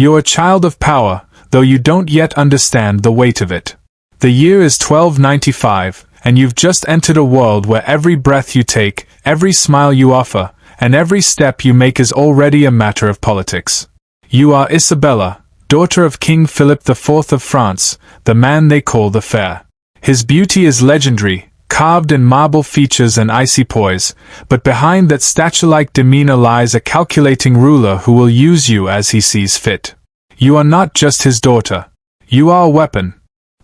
You're a child of power, though you don't yet understand the weight of it. The year is 1295, and you've just entered a world where every breath you take, every smile you offer, and every step you make is already a matter of politics. You are Isabella, daughter of King Philip IV of France, the man they call the Fair. His beauty is legendary, carved in marble features and icy poise, but behind that statue-like demeanor lies a calculating ruler who will use you as he sees fit. You are not just his daughter. You are a weapon.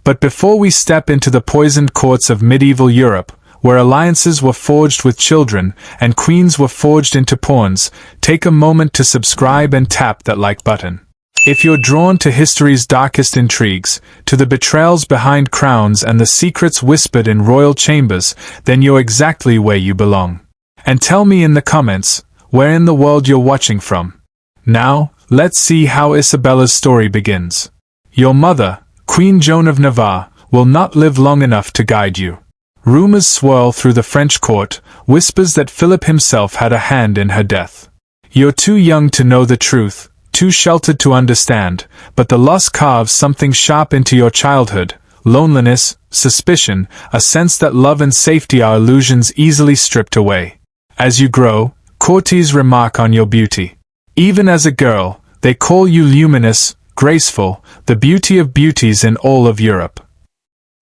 But before we step into the poisoned courts of medieval Europe, where alliances were forged with children and queens were forged into pawns, take a moment to subscribe and tap that like button. If you're drawn to history's darkest intrigues, to the betrayals behind crowns and the secrets whispered in royal chambers, then you're exactly where you belong. And tell me in the comments, where in the world you're watching from. Now, let's see how Isabella's story begins. Your mother, Queen Joan of Navarre, will not live long enough to guide you. Rumors swirl through the French court, whispers that Philip himself had a hand in her death. You're too young to know the truth, too sheltered to understand, but the loss carves something sharp into your childhood: loneliness, suspicion, a sense that love and safety are illusions easily stripped away. As you grow, courtiers remark on your beauty. Even as a girl, they call you luminous, graceful, the beauty of beauties in all of Europe.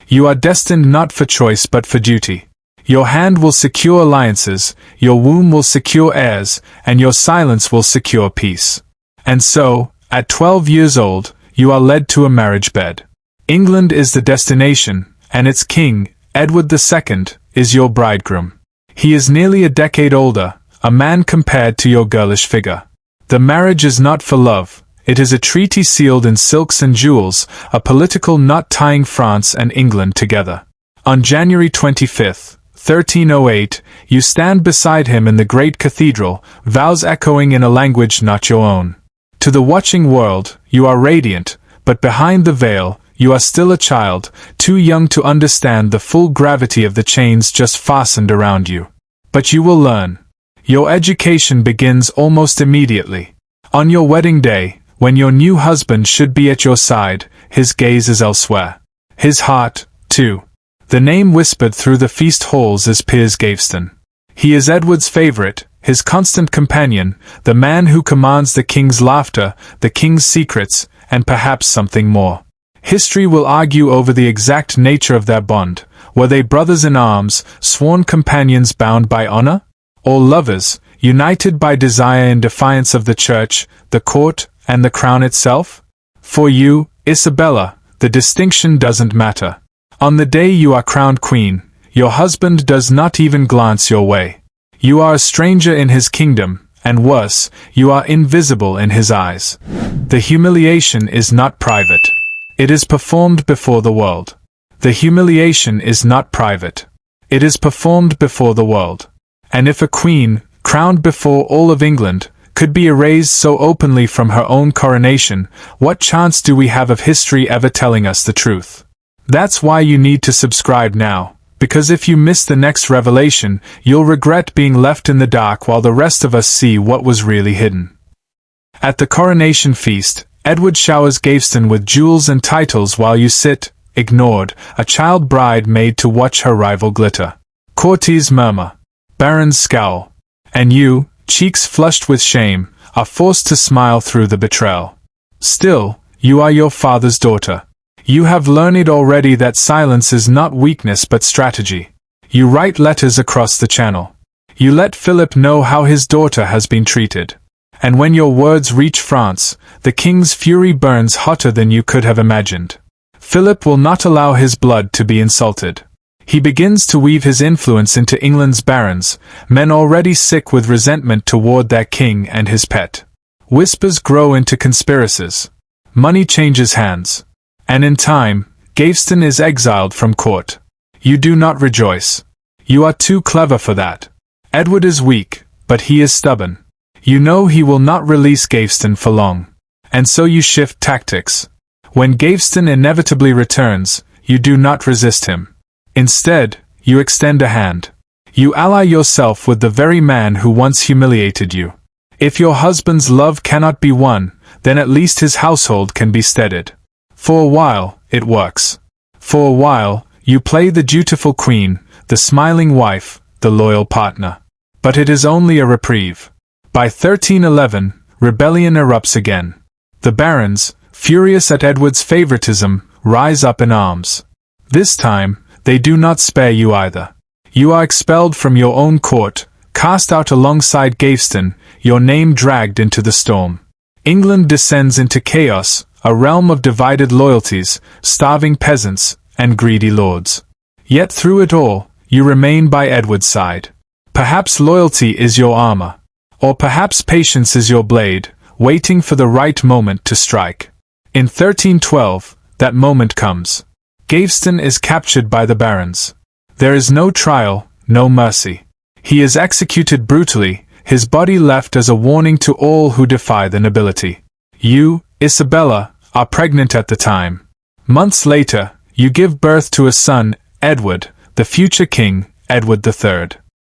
You are destined not for choice but for duty. Your hand will secure alliances, your womb will secure heirs, and your silence will secure peace. And so, at 12 years old, you are led to a marriage bed. England is the destination, and its king, Edward II, is your bridegroom. He is nearly a decade older, a man compared to your girlish figure. The marriage is not for love, it is a treaty sealed in silks and jewels, a political knot tying France and England together. On January 25th, 1308, you stand beside him in the great cathedral, vows echoing in a language not your own. To the watching world, you are radiant, but behind the veil, you are still a child, too young to understand the full gravity of the chains just fastened around you. But you will learn. Your education begins almost immediately. On your wedding day, when your new husband should be at your side, his gaze is elsewhere. His heart, too. The name whispered through the feast halls is Piers Gaveston. He is Edward's favorite, his constant companion, the man who commands the king's laughter, the king's secrets, and perhaps something more. History will argue over the exact nature of their bond. Were they brothers in arms, sworn companions bound by honor? Or lovers, united by desire in defiance of the church, the court, and the crown itself? For you, Isabella, the distinction doesn't matter. On the day you are crowned queen, your husband does not even glance your way. You are a stranger in his kingdom, and worse, you are invisible in his eyes. The humiliation is not private. It is performed before the world. The humiliation is not private. It is performed before the world. And if a queen, crowned before all of England, could be erased so openly from her own coronation, what chance do we have of history ever telling us the truth? That's why you need to subscribe now. Because if you miss the next revelation, you'll regret being left in the dark while the rest of us see what was really hidden. At the coronation feast, Edward showers Gaveston with jewels and titles while you sit, ignored, a child bride made to watch her rival glitter. Courtiers murmur. Barons scowl. And you, cheeks flushed with shame, are forced to smile through the betrayal. Still, you are your father's daughter. You have learned already that silence is not weakness but strategy. You write letters across the channel. You let Philip know how his daughter has been treated. And when your words reach France, the king's fury burns hotter than you could have imagined. Philip will not allow his blood to be insulted. He begins to weave his influence into England's barons, men already sick with resentment toward their king and his pet. Whispers grow into conspiracies. Money changes hands. And in time, Gaveston is exiled from court. You do not rejoice. You are too clever for that. Edward is weak, but he is stubborn. You know he will not release Gaveston for long. And so you shift tactics. When Gaveston inevitably returns, you do not resist him. Instead, you extend a hand. You ally yourself with the very man who once humiliated you. If your husband's love cannot be won, then at least his household can be steadied. For a while, it works. For a while, you play the dutiful queen, the smiling wife, the loyal partner. But it is only a reprieve. By 1311, rebellion erupts again. The barons, furious at Edward's favoritism, rise up in arms. This time, they do not spare you either. You are expelled from your own court, cast out alongside Gaveston, your name dragged into the storm. England descends into chaos, a realm of divided loyalties, starving peasants, and greedy lords. Yet through it all, you remain by Edward's side. Perhaps loyalty is your armor, or perhaps patience is your blade, waiting for the right moment to strike. In 1312, that moment comes. Gaveston is captured by the barons. There is no trial, no mercy. He is executed brutally, his body left as a warning to all who defy the nobility. You, Isabella, are pregnant at the time. Months later, you give birth to a son, Edward, the future king, Edward III.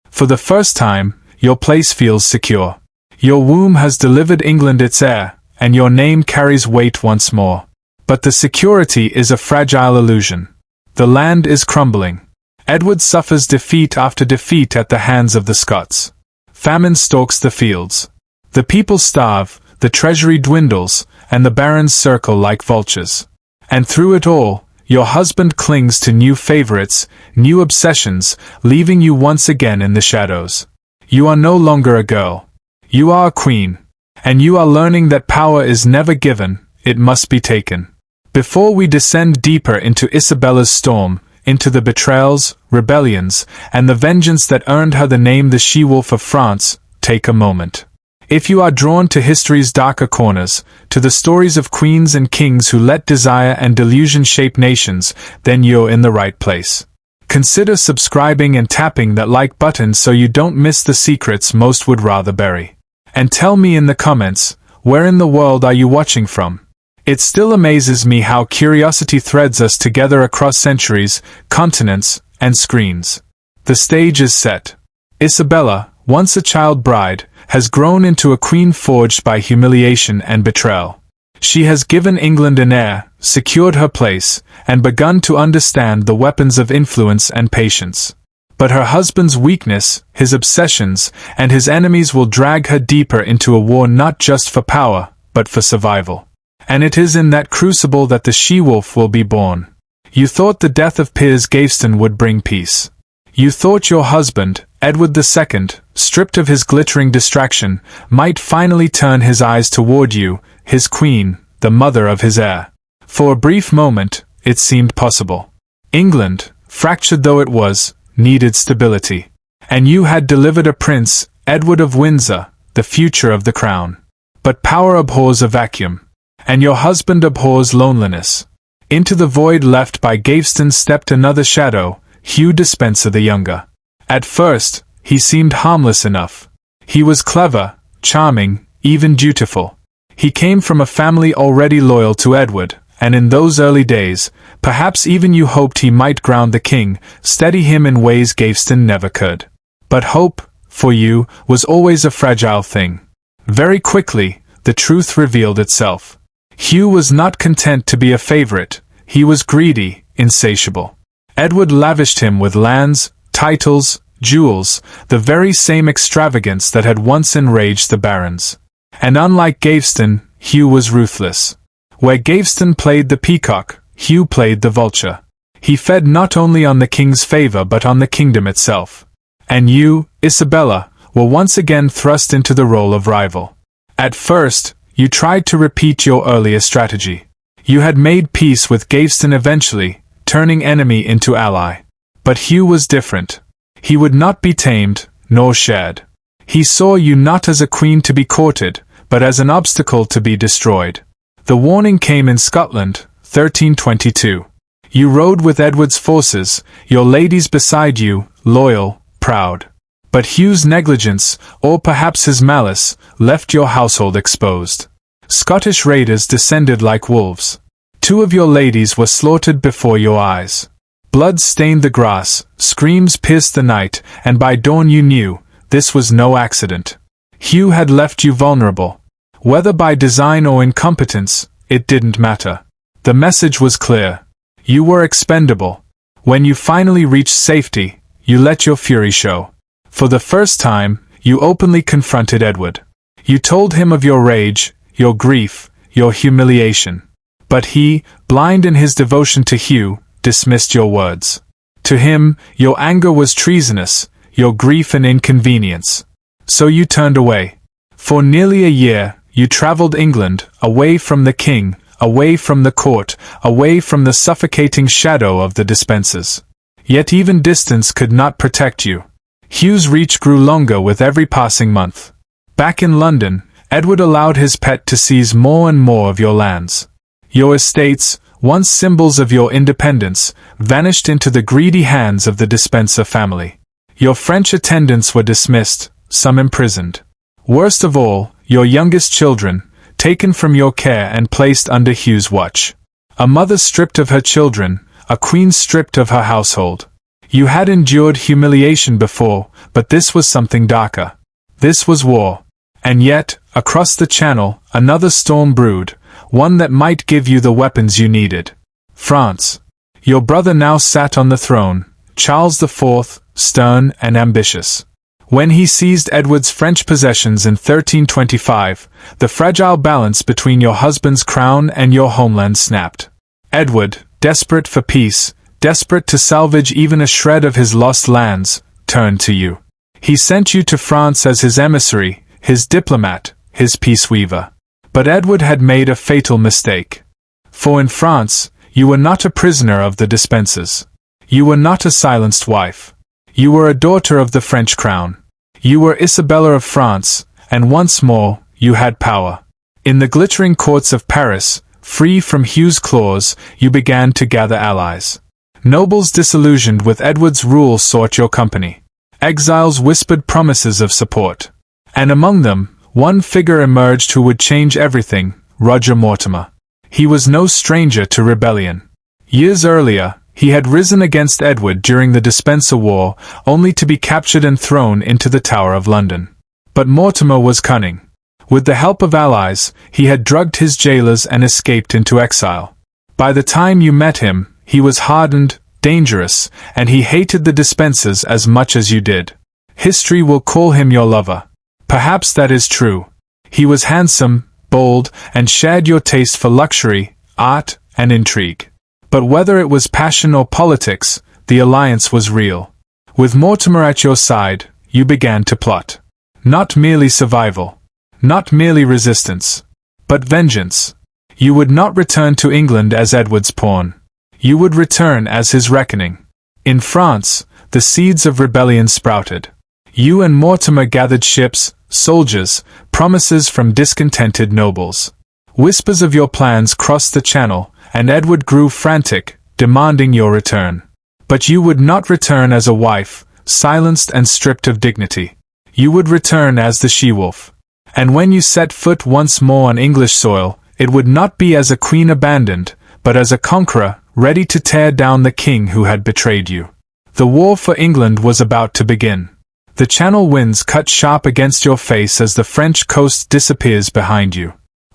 For the first time, your place feels secure. Your womb has delivered England its heir, and your name carries weight once more. But the security is a fragile illusion. The land is crumbling. Edward suffers defeat after defeat at the hands of the Scots. Famine stalks the fields. The people starve, the treasury dwindles, and the barons circle like vultures. And through it all, your husband clings to new favorites, new obsessions, leaving you once again in the shadows. You are no longer a girl. You are a queen. And you are learning that power is never given, it must be taken. Before we descend deeper into Isabella's storm, into the betrayals, rebellions, and the vengeance that earned her the name the She-Wolf of France, take a moment. If you are drawn to history's darker corners, to the stories of queens and kings who let desire and delusion shape nations, then you're in the right place. Consider subscribing and tapping that like button so you don't miss the secrets most would rather bury. And tell me in the comments, where in the world are you watching from? It still amazes me how curiosity threads us together across centuries, continents, and screens. The stage is set. Isabella, once a child bride, has grown into a queen forged by humiliation and betrayal. She has given England an heir, secured her place, and begun to understand the weapons of influence and patience. But her husband's weakness, his obsessions, and his enemies will drag her deeper into a war not just for power, but for survival. And it is in that crucible that the She-Wolf will be born. You thought the death of Piers Gaveston would bring peace. You thought your husband, Edward II, stripped of his glittering distraction, might finally turn his eyes toward you, his queen, the mother of his heir. For a brief moment, it seemed possible. England, fractured though it was, needed stability. And you had delivered a prince, Edward of Windsor, the future of the crown. But power abhors a vacuum. And your husband abhors loneliness. Into the void left by Gaveston stepped another shadow, Hugh Despenser the Younger. At first, he seemed harmless enough. He was clever, charming, even dutiful. He came from a family already loyal to Edward, and in those early days, perhaps even you hoped he might ground the king, steady him in ways Gaveston never could. But hope, for you, was always a fragile thing. Very quickly, the truth revealed itself. Hugh was not content to be a favorite, he was greedy, insatiable. Edward lavished him with lands, titles, jewels, the very same extravagance that had once enraged the barons. And unlike Gaveston, Hugh was ruthless. Where Gaveston played the peacock, Hugh played the vulture. He fed not only on the king's favor but on the kingdom itself. And you, Isabella, were once again thrust into the role of rival. At first, you tried to repeat your earlier strategy. You had made peace with Gaveston eventually, turning enemy into ally. But Hugh was different. He would not be tamed, nor shared. He saw you not as a queen to be courted, but as an obstacle to be destroyed. The warning came in Scotland, 1322. You rode with Edward's forces, your ladies beside you, loyal, proud. But Hugh's negligence, or perhaps his malice, left your household exposed. Scottish raiders descended like wolves. 2 of your ladies were slaughtered before your eyes. Blood stained the grass, screams pierced the night, and by dawn you knew, this was no accident. Hugh had left you vulnerable. Whether by design or incompetence, it didn't matter. The message was clear. You were expendable. When you finally reached safety, you let your fury show. For the first time, you openly confronted Edward. You told him of your rage, your grief, your humiliation. But he, blind in his devotion to Hugh, dismissed your words. To him, your anger was treasonous, your grief an inconvenience. So you turned away. For nearly a year, you traveled England, away from the king, away from the court, away from the suffocating shadow of the Despensers. Yet even distance could not protect you. Hugh's reach grew longer with every passing month. Back in London, Edward allowed his pet to seize more and more of your lands. Your estates, once symbols of your independence, vanished into the greedy hands of the Despenser family. Your French attendants were dismissed, some imprisoned. Worst of all, your youngest children, taken from your care and placed under Hugh's watch. A mother stripped of her children, a queen stripped of her household. You had endured humiliation before, but this was something darker. This was war. And yet, across the Channel, another storm brewed, one that might give you the weapons you needed. France. Your brother now sat on the throne, Charles IV, stern and ambitious. When he seized Edward's French possessions in 1325, the fragile balance between your husband's crown and your homeland snapped. Edward, desperate for peace, desperate to salvage even a shred of his lost lands, turned to you. He sent you to France as his emissary, his diplomat, his peace weaver. But Edward had made a fatal mistake. For in France, you were not a prisoner of the Despensers. You were not a silenced wife. You were a daughter of the French crown. You were Isabella of France, and once more, you had power. In the glittering courts of Paris, free from Hugh's claws, you began to gather allies. Nobles disillusioned with Edward's rule sought your company. Exiles whispered promises of support. And among them, one figure emerged who would change everything, Roger Mortimer. He was no stranger to rebellion. Years earlier, he had risen against Edward during the Despenser War, only to be captured and thrown into the Tower of London. But Mortimer was cunning. With the help of allies, he had drugged his jailers and escaped into exile. By the time you met him, he was hardened, dangerous, and he hated the Despensers as much as you did. History will call him your lover. Perhaps that is true. He was handsome, bold, and shared your taste for luxury, art, and intrigue. But whether it was passion or politics, the alliance was real. With Mortimer at your side, you began to plot. Not merely survival. Not merely resistance. But vengeance. You would not return to England as Edward's pawn. You would return as his reckoning. In France, the seeds of rebellion sprouted. You and Mortimer gathered ships, soldiers, promises from discontented nobles. Whispers of your plans crossed the Channel, and Edward grew frantic, demanding your return. But you would not return as a wife, silenced and stripped of dignity. You would return as the she-wolf. And when you set foot once more on English soil, it would not be as a queen abandoned, but as a conqueror, ready to tear down the king who had betrayed you. The war for England was about to begin. The Channel winds cut sharp against your face as the French coast disappears behind you.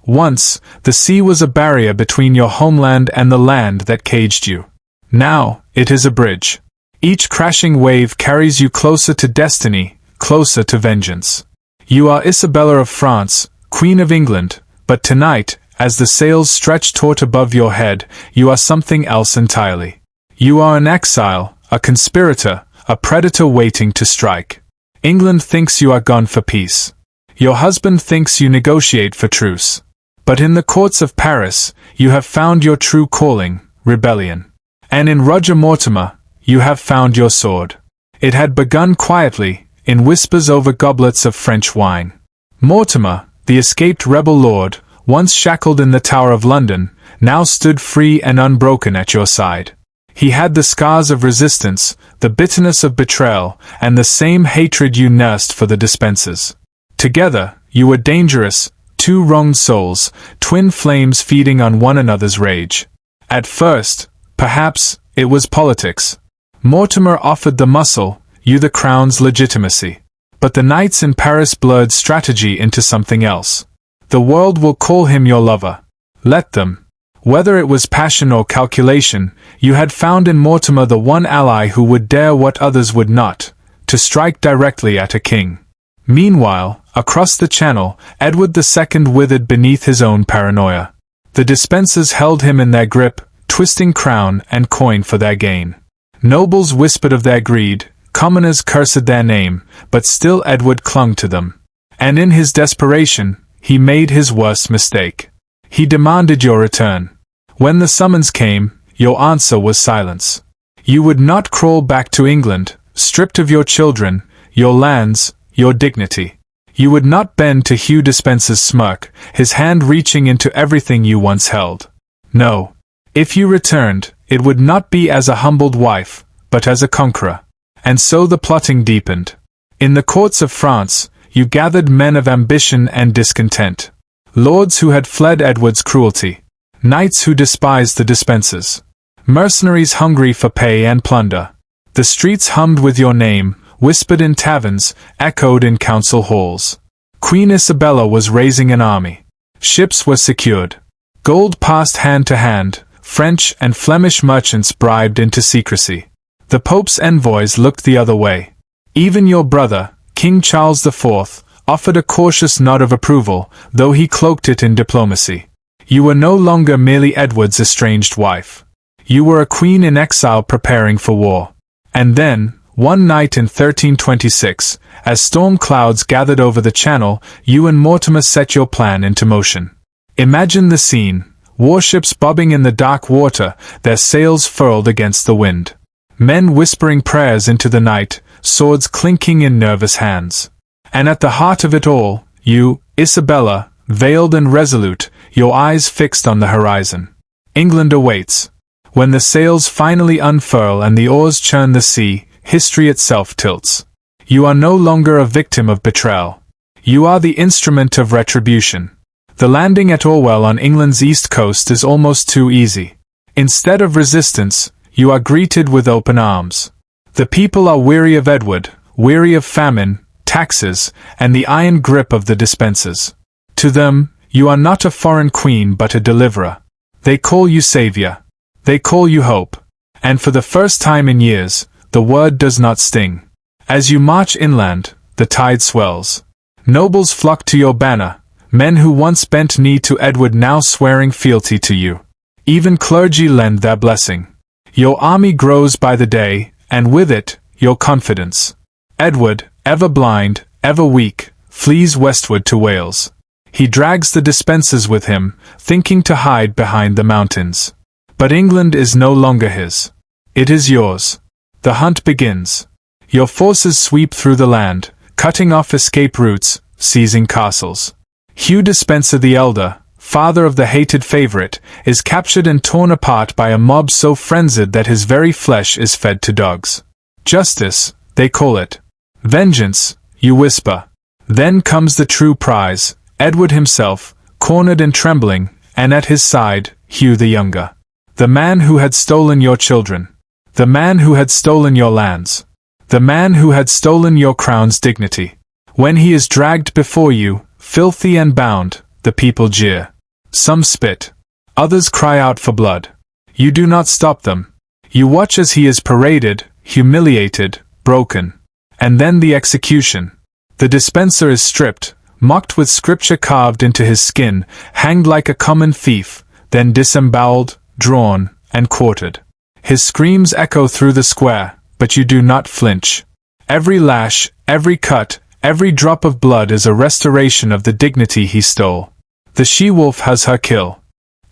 Once, the sea was a barrier between your homeland and the land that caged you. Now, it is a bridge. Each crashing wave carries you closer to destiny, closer to vengeance. You are Isabella of France, Queen of England, but tonight, as the sails stretch taut above your head, you are something else entirely. You are an exile, a conspirator, a predator waiting to strike. England thinks you are gone for peace. Your husband thinks you negotiate for truce. But in the courts of Paris, you have found your true calling, rebellion. And in Roger Mortimer, you have found your sword. It had begun quietly, in whispers over goblets of French wine. Mortimer, the escaped rebel lord, once shackled in the Tower of London, now stood free and unbroken at your side. He had the scars of resistance, the bitterness of betrayal, and the same hatred you nursed for the Despensers. Together, you were dangerous, two wronged souls, twin flames feeding on one another's rage. At first, perhaps, it was politics. Mortimer offered the muscle, you the crown's legitimacy. But the nights in Paris blurred strategy into something else. The world will call him your lover. Let them. Whether it was passion or calculation, you had found in Mortimer the one ally who would dare what others would not, to strike directly at a king. Meanwhile, across the Channel, Edward II withered beneath his own paranoia. The Despensers held him in their grip, twisting crown and coin for their gain. Nobles whispered of their greed, commoners cursed their name, but still Edward clung to them. And in his desperation, he made his worst mistake. He demanded your return. When the summons came, your answer was silence. You would not crawl back to England, stripped of your children, your lands, your dignity. You would not bend to Hugh Despenser's smirk, his hand reaching into everything you once held. No. If you returned, it would not be as a humbled wife, but as a conqueror. And so the plotting deepened. In the courts of France, you gathered men of ambition and discontent. Lords who had fled Edward's cruelty. Knights who despised the Despensers. Mercenaries hungry for pay and plunder. The streets hummed with your name, whispered in taverns, echoed in council halls. Queen Isabella was raising an army. Ships were secured. Gold passed hand to hand, French and Flemish merchants bribed into secrecy. The Pope's envoys looked the other way. Even your brother, King Charles IV, offered a cautious nod of approval, though he cloaked it in diplomacy. You were no longer merely Edward's estranged wife. You were a queen in exile preparing for war. And then, one night in 1326, as storm clouds gathered over the Channel, you and Mortimer set your plan into motion. Imagine the scene, warships bobbing in the dark water, their sails furled against the wind. Men whispering prayers into the night, swords clinking in nervous hands. And at the heart of it all, you, Isabella, veiled and resolute, your eyes fixed on the horizon. England awaits. When the sails finally unfurl and the oars churn the sea, history itself tilts. You are no longer a victim of betrayal. You are the instrument of retribution. The landing at Orwell on England's east coast is almost too easy. Instead of resistance, you are greeted with open arms. The people are weary of Edward, weary of famine, taxes, and the iron grip of the Despensers. To them, you are not a foreign queen but a deliverer. They call you savior. They call you hope. And for the first time in years, the word does not sting. As you march inland, the tide swells. Nobles flock to your banner, men who once bent knee to Edward now swearing fealty to you. Even clergy lend their blessing. Your army grows by the day, and with it, your confidence. Edward, ever blind, ever weak, flees westward to Wales. He drags the Despensers with him, thinking to hide behind the mountains. But England is no longer his. It is yours. The hunt begins. Your forces sweep through the land, cutting off escape routes, seizing castles. Hugh Despenser the Elder, father of the hated favorite, is captured and torn apart by a mob so frenzied that his very flesh is fed to dogs. Justice, they call it. Vengeance, you whisper. Then comes the true prize, Edward himself, cornered and trembling, and at his side, Hugh the Younger. The man who had stolen your children. The man who had stolen your lands. The man who had stolen your crown's dignity. When he is dragged before you, filthy and bound, the people jeer. Some spit. Others cry out for blood. You do not stop them. You watch as he is paraded, humiliated, broken. And then the execution. The Despenser is stripped, mocked with scripture carved into his skin, hanged like a common thief, then disemboweled, drawn, and quartered. His screams echo through the square, but you do not flinch. Every lash, every cut, every drop of blood is a restoration of the dignity he stole. The she-wolf has her kill.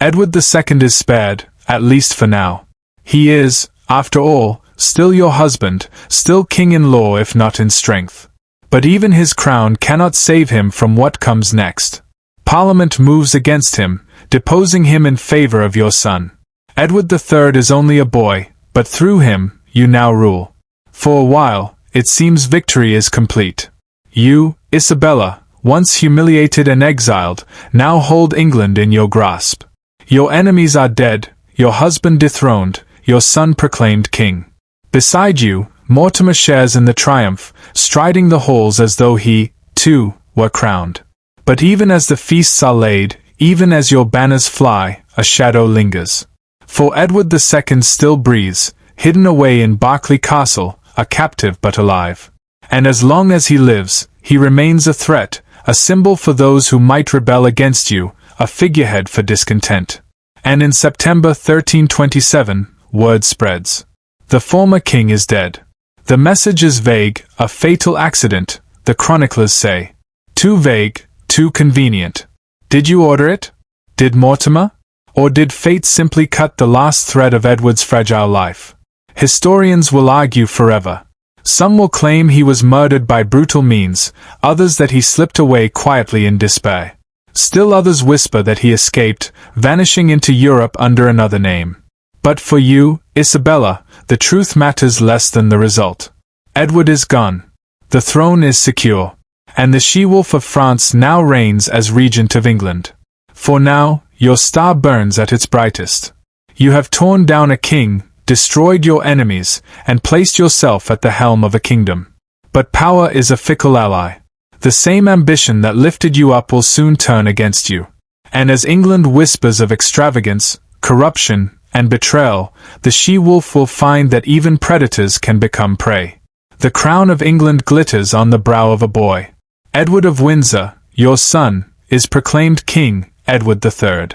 Edward II is spared, at least for now. He is, after all, still your husband, still king in law if not in strength. But even his crown cannot save him from what comes next. Parliament moves against him, deposing him in favor of your son. Edward III is only a boy, but through him, you now rule. For a while, it seems victory is complete. You, Isabella, once humiliated and exiled, now hold England in your grasp. Your enemies are dead, your husband dethroned, your son proclaimed king. Beside you, Mortimer shares in the triumph, striding the halls as though he, too, were crowned. But even as the feasts are laid, even as your banners fly, a shadow lingers. For Edward II still breathes, hidden away in Berkeley Castle, a captive but alive. And as long as he lives, he remains a threat, a symbol for those who might rebel against you, a figurehead for discontent. And in September 1327, word spreads. The former king is dead. The message is vague, a fatal accident, the chroniclers say. Too vague, too convenient. Did you order it? Did Mortimer? Or did fate simply cut the last thread of Edward's fragile life? Historians will argue forever. Some will claim he was murdered by brutal means, others that he slipped away quietly in despair. Still others whisper that he escaped, vanishing into Europe under another name. But for you, Isabella, the truth matters less than the result. Edward is gone. The throne is secure. And the she-wolf of France now reigns as regent of England. For now, your star burns at its brightest. You have torn down a king, destroyed your enemies, and placed yourself at the helm of a kingdom. But power is a fickle ally. The same ambition that lifted you up will soon turn against you. And as England whispers of extravagance, corruption, and betrayal, the she-wolf will find that even predators can become prey. The crown of England glitters on the brow of a boy. Edward of Windsor, your son, is proclaimed King Edward III.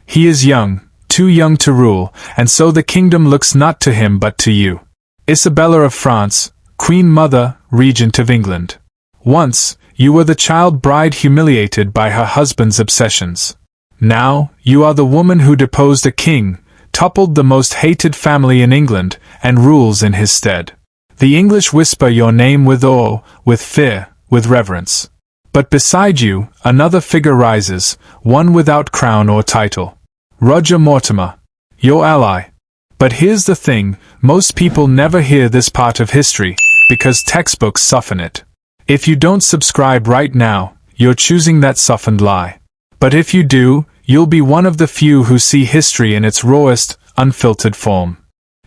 He is young, too young to rule, and so the kingdom looks not to him but to you. Isabella of France, Queen Mother, Regent of England. Once, you were the child bride humiliated by her husband's obsessions. Now, you are the woman who deposed a king, toppled the most hated family in England, and rules in his stead. The English whisper your name with awe, with fear, with reverence. But beside you, another figure rises, one without crown or title. Roger Mortimer, your ally. But here's the thing, most people never hear this part of history, because textbooks soften it. If you don't subscribe right now, you're choosing that softened lie. But if you do, you'll be one of the few who see history in its rawest, unfiltered form.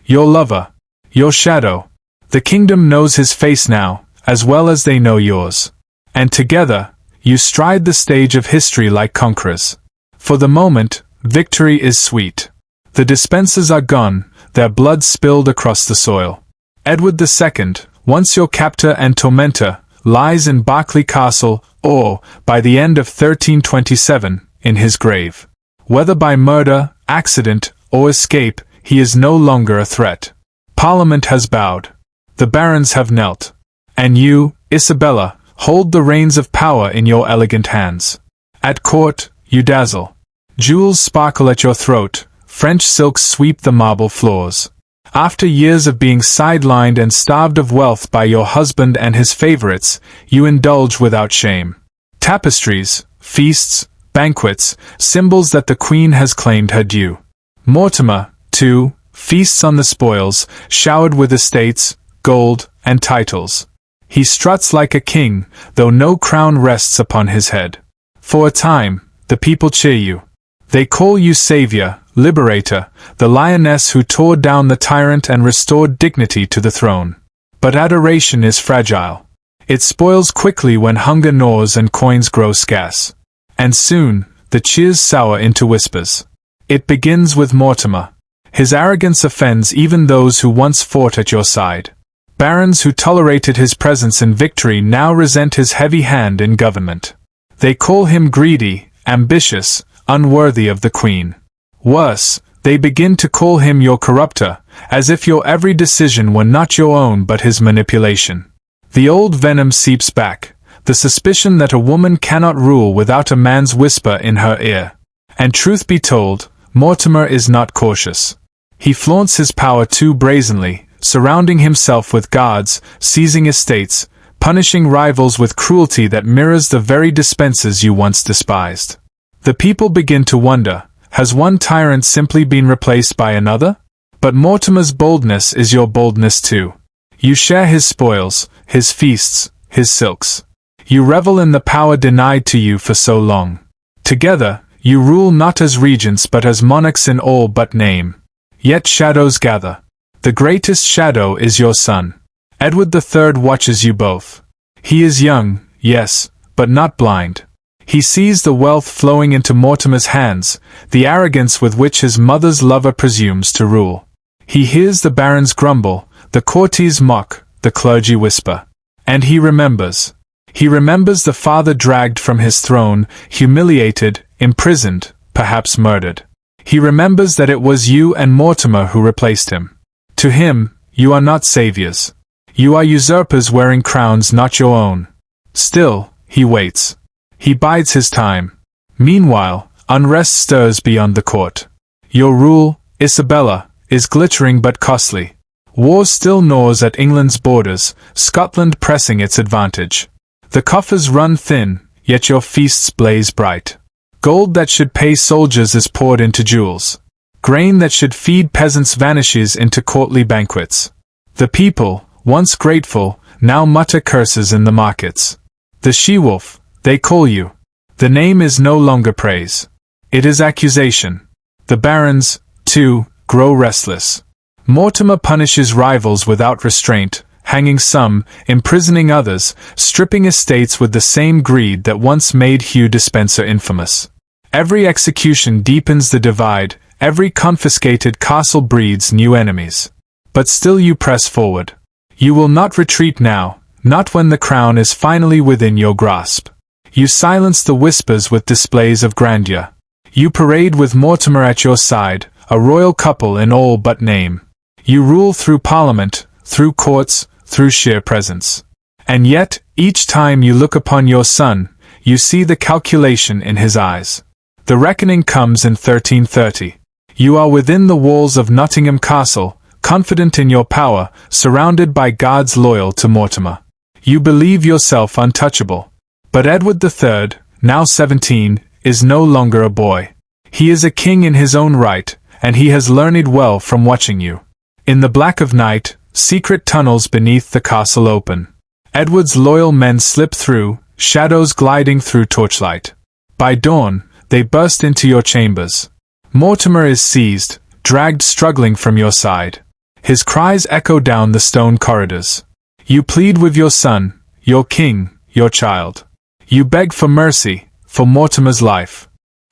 Your lover. Your shadow. The kingdom knows his face now, as well as they know yours. And together, you stride the stage of history like conquerors. For the moment, victory is sweet. The dispensers are gone, their blood spilled across the soil. Edward II, once your captor and tormentor, lies in Berkeley Castle, or, by the end of 1327, in his grave. Whether by murder, accident, or escape, he is no longer a threat. Parliament has bowed. The barons have knelt. And you, Isabella, hold the reins of power in your elegant hands. At court, you dazzle. Jewels sparkle at your throat, French silks sweep the marble floors. After years of being sidelined and starved of wealth by your husband and his favorites, you indulge without shame. Tapestries, feasts, banquets, symbols that the queen has claimed her due. Mortimer, too, feasts on the spoils, showered with estates, gold, and titles. He struts like a king, though no crown rests upon his head. For a time, the people cheer you. They call you savior, liberator, the lioness who tore down the tyrant and restored dignity to the throne. But adoration is fragile. It spoils quickly when hunger gnaws and coins grow scarce. And soon, the cheers sour into whispers. It begins with Mortimer. His arrogance offends even those who once fought at your side. Barons who tolerated his presence in victory now resent his heavy hand in government. They call him greedy, ambitious, unworthy of the queen. Worse, they begin to call him your corrupter, as if your every decision were not your own but his manipulation. The old venom seeps back, the suspicion that a woman cannot rule without a man's whisper in her ear. And truth be told, Mortimer is not cautious. He flaunts his power too brazenly, surrounding himself with guards, seizing estates, punishing rivals with cruelty that mirrors the very dispensers you once despised. The people begin to wonder, has one tyrant simply been replaced by another? But Mortimer's boldness is your boldness too. You share his spoils, his feasts, his silks. You revel in the power denied to you for so long. Together, you rule not as regents but as monarchs in all but name. Yet shadows gather. The greatest shadow is your son. Edward III watches you both. He is young, yes, but not blind. He sees the wealth flowing into Mortimer's hands, the arrogance with which his mother's lover presumes to rule. He hears the barons grumble, the courtiers mock, the clergy whisper. And he remembers. He remembers the father dragged from his throne, humiliated, imprisoned, perhaps murdered. He remembers that it was you and Mortimer who replaced him. To him, you are not saviors. You are usurpers wearing crowns not your own. Still, he waits. He bides his time. Meanwhile, unrest stirs beyond the court. Your rule, Isabella, is glittering but costly. War still gnaws at England's borders, Scotland pressing its advantage. The coffers run thin, yet your feasts blaze bright. Gold that should pay soldiers is poured into jewels. Grain that should feed peasants vanishes into courtly banquets. The people, once grateful, now mutter curses in the markets. The she-wolf, they call you. The name is no longer praise. It is accusation. The barons, too, grow restless. Mortimer punishes rivals without restraint, hanging some, imprisoning others, stripping estates with the same greed that once made Hugh Despenser infamous. Every execution deepens the divide, every confiscated castle breeds new enemies. But still you press forward. You will not retreat now, not when the crown is finally within your grasp. You silence the whispers with displays of grandeur. You parade with Mortimer at your side, a royal couple in all but name. You rule through Parliament, through courts, through sheer presence. And yet, each time you look upon your son, you see the calculation in his eyes. The reckoning comes in 1330. You are within the walls of Nottingham Castle, confident in your power, surrounded by guards loyal to Mortimer. You believe yourself untouchable. But Edward III, now 17, is no longer a boy. He is a king in his own right, and he has learned well from watching you. In the black of night, secret tunnels beneath the castle open. Edward's loyal men slip through, shadows gliding through torchlight. By dawn, they burst into your chambers. Mortimer is seized, dragged struggling from your side. His cries echo down the stone corridors. You plead with your son, your king, your child. You beg for mercy, for Mortimer's life.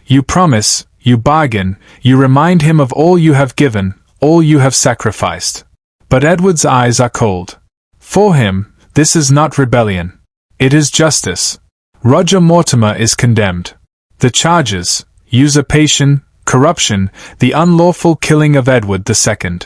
You promise, you bargain, you remind him of all you have given, all you have sacrificed. But Edward's eyes are cold. For him, this is not rebellion. It is justice. Roger Mortimer is condemned. The charges, usurpation, corruption, the unlawful killing of Edward II.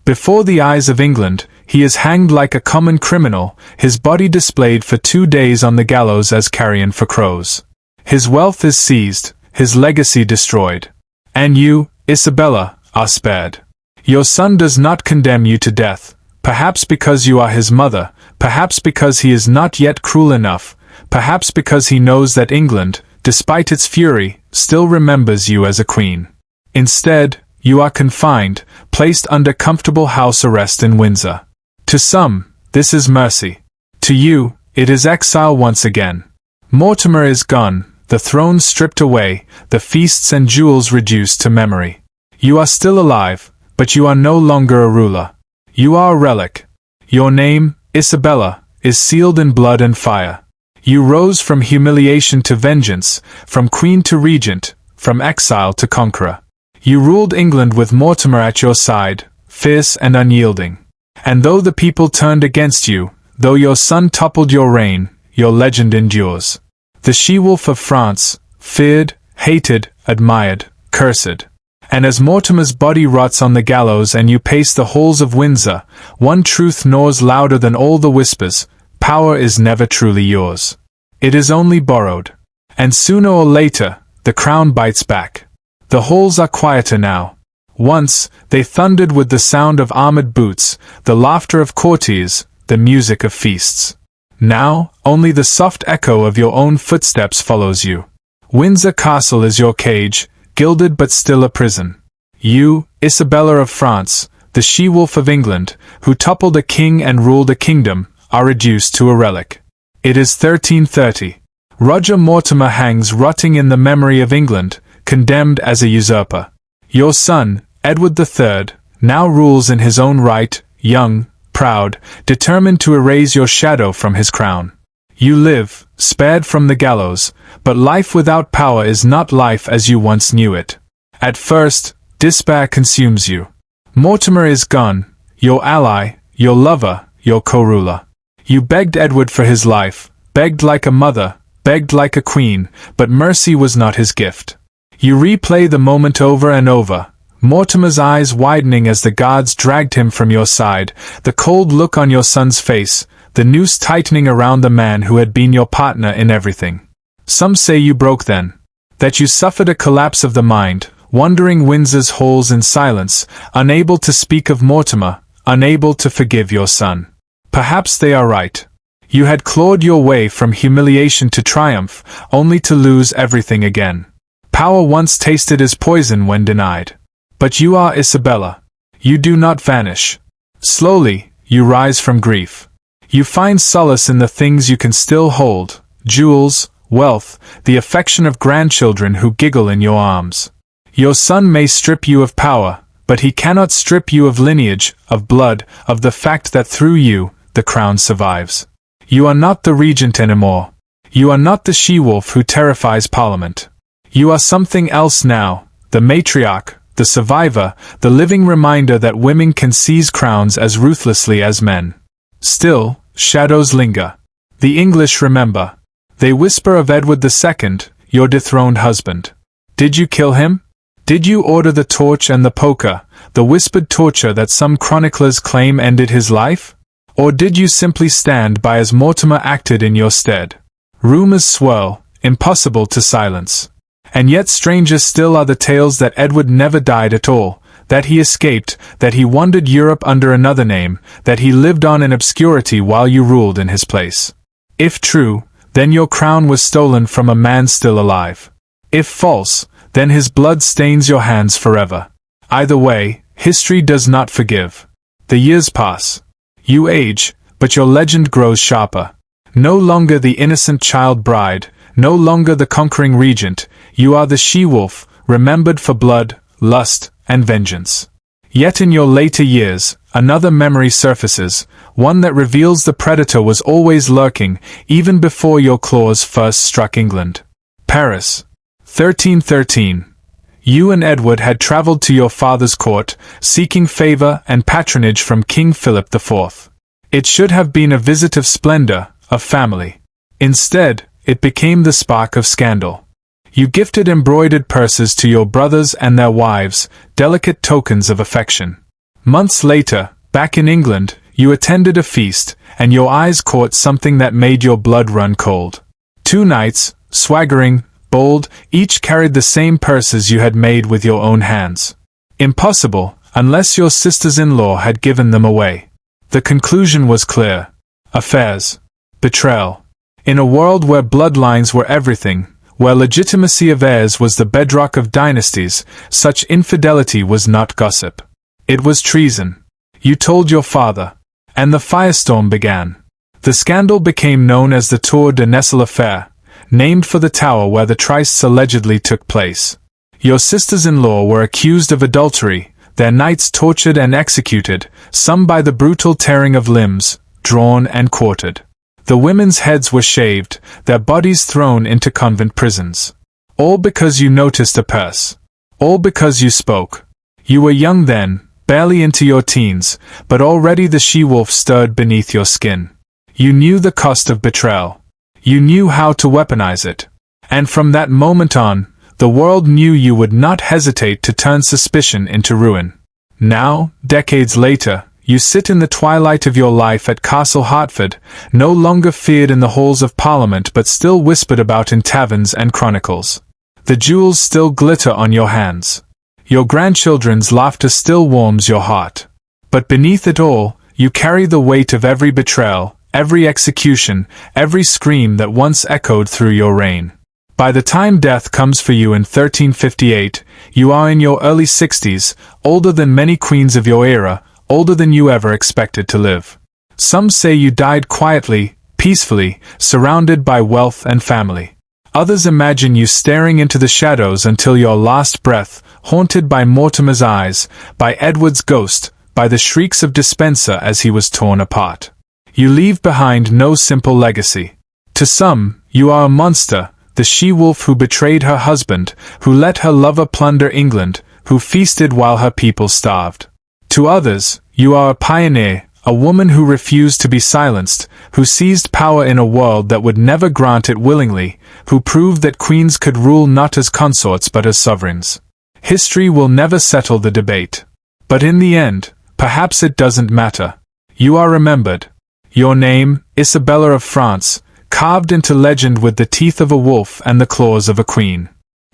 Before the eyes of England, he is hanged like a common criminal, his body displayed for 2 days on the gallows as carrion for crows. His wealth is seized, his legacy destroyed. And you, Isabella, are spared. Your son does not condemn you to death, perhaps because you are his mother, perhaps because he is not yet cruel enough, perhaps because he knows that England, despite its fury, still remembers you as a queen. Instead, you are confined, placed under comfortable house arrest in Windsor. To some, this is mercy. To you, it is exile once again. Mortimer is gone, the throne stripped away, the feasts and jewels reduced to memory. You are still alive, but you are no longer a ruler. You are a relic. Your name, Isabella, is sealed in blood and fire. You rose from humiliation to vengeance, from queen to regent, from exile to conqueror. You ruled England with Mortimer at your side, fierce and unyielding. And though the people turned against you, though your son toppled your reign, your legend endures. The she-wolf of France, feared, hated, admired, cursed. And as Mortimer's body rots on the gallows and you pace the halls of Windsor, one truth gnaws louder than all the whispers: power is never truly yours. It is only borrowed. And sooner or later, the crown bites back. The halls are quieter now. Once, they thundered with the sound of armored boots, the laughter of courtiers, the music of feasts. Now, only the soft echo of your own footsteps follows you. Windsor Castle is your cage, gilded but still a prison. You, Isabella of France, the she-wolf of England, who toppled a king and ruled a kingdom, are reduced to a relic. It is 1330. Roger Mortimer hangs rotting in the memory of England, condemned as a usurper. Your son, Edward III, now rules in his own right, young, proud, determined to erase your shadow from his crown. You live, spared from the gallows, but life without power is not life as you once knew it. At first, despair consumes you. Mortimer is gone, your ally, your lover, your co-ruler. You begged Edward for his life, begged like a mother, begged like a queen, but mercy was not his gift. You replay the moment over and over, Mortimer's eyes widening as the guards dragged him from your side, the cold look on your son's face, the noose tightening around the man who had been your partner in everything. Some say you broke then, that you suffered a collapse of the mind, wandering Windsor's halls in silence, unable to speak of Mortimer, unable to forgive your son. Perhaps they are right. You had clawed your way from humiliation to triumph, only to lose everything again. Power once tasted as poison when denied. But you are Isabella. You do not vanish. Slowly, you rise from grief. You find solace in the things you can still hold, jewels, wealth, the affection of grandchildren who giggle in your arms. Your son may strip you of power, but he cannot strip you of lineage, of blood, of the fact that through you, the crown survives. You are not the regent anymore. You are not the she-wolf who terrifies Parliament. You are something else now, the matriarch, the survivor, the living reminder that women can seize crowns as ruthlessly as men. Still, shadows linger. The English remember. They whisper of Edward II, your dethroned husband. Did you kill him? Did you order the torch and the poker, the whispered torture that some chroniclers claim ended his life? Or did you simply stand by as Mortimer acted in your stead? Rumors swirl, impossible to silence. And yet stranger still are the tales that Edward never died at all, that he escaped, that he wandered Europe under another name, that he lived on in obscurity while you ruled in his place. If true, then your crown was stolen from a man still alive. If false, then his blood stains your hands forever. Either way, history does not forgive. The years pass. You age, but your legend grows sharper. No longer the innocent child bride, no longer the conquering regent, you are the she-wolf, remembered for blood, lust, and vengeance. Yet in your later years, another memory surfaces, one that reveals the predator was always lurking, even before your claws first struck England. Paris. 1313. You and Edward had traveled to your father's court, seeking favor and patronage from King Philip IV. It should have been a visit of splendor, of family. Instead, it became the spark of scandal. You gifted embroidered purses to your brothers and their wives, delicate tokens of affection. Months later, back in England, you attended a feast, and your eyes caught something that made your blood run cold. Two knights, swaggering, bold, each carried the same purses you had made with your own hands. Impossible, unless your sisters-in-law had given them away. The conclusion was clear. Affairs. Betrayal. In a world where bloodlines were everything, where legitimacy of heirs was the bedrock of dynasties, such infidelity was not gossip. It was treason. You told your father. And the firestorm began. The scandal became known as the Tour de Nesle affair, named for the tower where the trysts allegedly took place. Your sisters-in-law were accused of adultery, their knights tortured and executed, some by the brutal tearing of limbs, drawn and quartered. The women's heads were shaved, their bodies thrown into convent prisons. All because you noticed a purse. All because you spoke. You were young then, barely into your teens, but already the she-wolf stirred beneath your skin. You knew the cost of betrayal. You knew how to weaponize it. And from that moment on, the world knew you would not hesitate to turn suspicion into ruin. Now, decades later, you sit in the twilight of your life at Castle Hertford, no longer feared in the halls of Parliament but still whispered about in taverns and chronicles. The jewels still glitter on your hands. Your grandchildren's laughter still warms your heart. But beneath it all, you carry the weight of every betrayal, every execution, every scream that once echoed through your reign. By the time death comes for you in 1358, you are in your early 60s, older than many queens of your era, older than you ever expected to live. Some say you died quietly, peacefully, surrounded by wealth and family. Others imagine you staring into the shadows until your last breath, haunted by Mortimer's eyes, by Edward's ghost, by the shrieks of Despenser as he was torn apart. You leave behind no simple legacy. To some, You are a monster, the she-wolf who betrayed her husband, who let her lover plunder England, who feasted while her people starved. To others, you are a pioneer, a woman who refused to be silenced, who seized power in a world that would never grant it willingly, who proved that queens could rule not as consorts but as sovereigns. History will never settle the debate. But in the end, perhaps it doesn't matter. You are remembered. Your name, Isabella of France, carved into legend with the teeth of a wolf and the claws of a queen.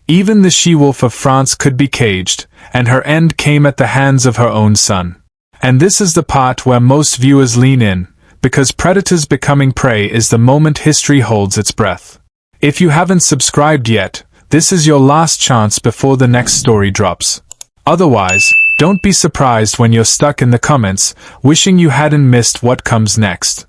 Even the she-wolf of France could be caged, and her end came at the hands of her own son. And this is the part where most viewers lean in, because predators becoming prey is the moment history holds its breath. If you haven't subscribed yet, this is your last chance before the next story drops. Otherwise, don't be surprised when you're stuck in the comments, wishing you hadn't missed what comes next.